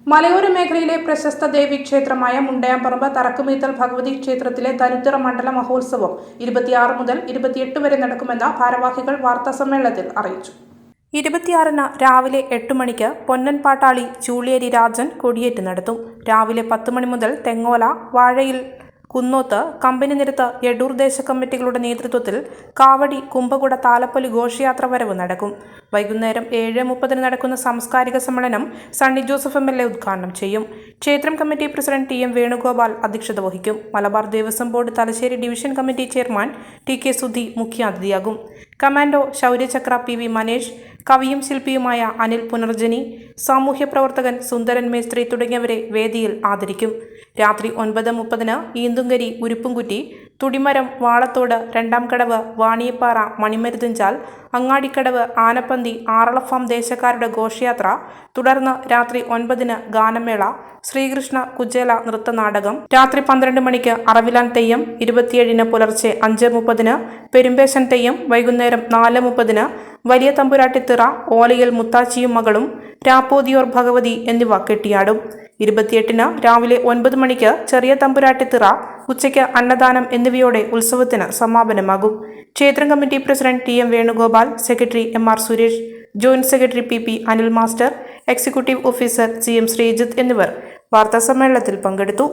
മലയോര മേഖലയിലെ പ്രശസ്ത ദേവീക്ഷേത്രമായ മുണ്ടയാംപറമ്പ് തറക്കുമീത്തൽ ഭഗവതി ക്ഷേത്രത്തിലെ ധനുത്തിറ മണ്ഡല മഹോത്സവം 26 മുതൽ 28 വരെ നടക്കുമെന്ന് ഭാരവാഹികൾ വാർത്താസമ്മേളനത്തിൽ അറിയിച്ചു. 26-ന് രാവിലെ 8 മണിക്ക് പൊന്നൻ പാട്ടാളി ചൂളിയേരി രാജൻ കൊടിയേറ്റ് നടത്തും. രാവിലെ 10 മണി മുതൽ തെങ്ങോല, വാഴയിൽ, കുന്നോത്ത്, കമ്പനി നിരത്ത്, എടൂർ ദേശ കമ്മിറ്റികളുടെ നേതൃത്വത്തിൽ കാവടി, കുംഭകുട, താലപ്പൊലി ഘോഷയാത്ര വരവ് നടക്കും. വൈകുന്നേരം 7:30 നടക്കുന്ന സാംസ്കാരിക സമ്മേളനം സണ്ണി ജോസഫ് MLA ഉദ്ഘാടനം ചെയ്യും. ക്ഷേത്രം കമ്മിറ്റി പ്രസിഡന്റ് TM വേണുഗോപാൽ അധ്യക്ഷത വഹിക്കും. Malabar Devaswom board Thalassery division committee chairman TK Sudhi മുഖ്യാതിഥിയാകും. കമാൻഡോ ശൗര്യചക്ര PV മനേഷ്, കവിയും ശില്പിയുമായ അനിൽ പുനർജനി, സാമൂഹ്യ പ്രവർത്തകൻ സുന്ദരൻ മേസ്ത്രി തുടങ്ങിയവരെ വേദിയിൽ ആദരിക്കും. രാത്രി 9:30 ഈന്തുങ്കരി, ഉരുപ്പുംകുറ്റി, തുടിമരം, വാളത്തോട്, രണ്ടാം കടവ്, വാണിയപ്പാറ, മണിമരുതഞ്ചാൽ, അങ്ങാടിക്കടവ്, ആനപ്പന്തി, ആറളഫാം ദേശക്കാരുടെ ഘോഷയാത്ര. തുടർന്ന് രാത്രി 9-ന് ഗാനമേള, ശ്രീകൃഷ്ണ കുചേല നൃത്തനാടകം. രാത്രി 12 മണിക്ക് അറവിലാൻ തെയ്യം, 27-ന് പുലർച്ചെ 5:30 പെരുമ്പേശൻ തെയ്യം, വൈകുന്നേരം 4:30 വലിയ തമ്പുരാട്ടിത്തിറ, ഓലയിൽ മുത്താച്ചിയും മകളും, രാപ്പോതിയോർ ഭഗവതി എന്നിവ കെട്ടിയാടും. 28-ന് രാവിലെ 9 മണിക്ക് ചെറിയ തമ്പുരാട്ടിത്തിറ, ഉച്ചയ്ക്ക് അന്നദാനം എന്നിവയോടെ ഉത്സവത്തിന് സമാപനമാകും. ക്ഷേത്രം committee president TM Venugopal, secretary MR Suresh, joint secretary PP Anil master, executive officer CM Sreejith എന്നിവർ വാർത്താസമ്മേളനത്തിൽ പങ്കെടുത്തു.